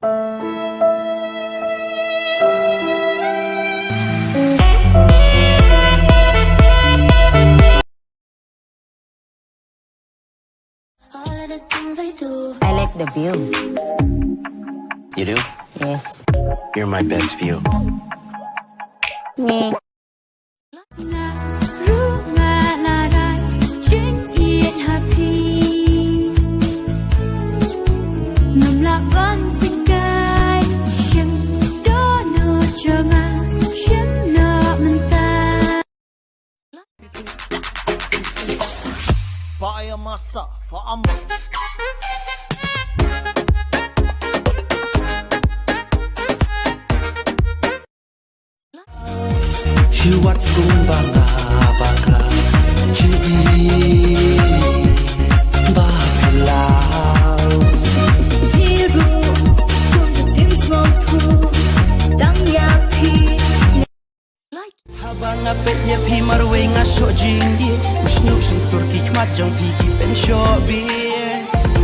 I like the view. You do? Yes. You're my best view. Me. Fire masa, faham? Hiwat kung bangga bakla Cibi Bakilau Hiru Kung tim smong tu Dang yapi Habang apetnya pi marwe ngaso jingdi Usnu sing turki kmajong pi ki pen shobi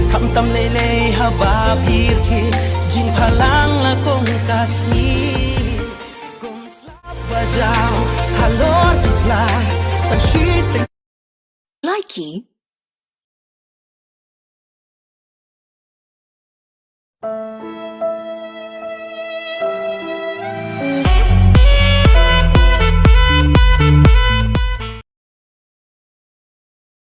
Kam tam lele haba pirki Jing palang la kong kasni Kong slap bajau Halor isla Tan shi Likey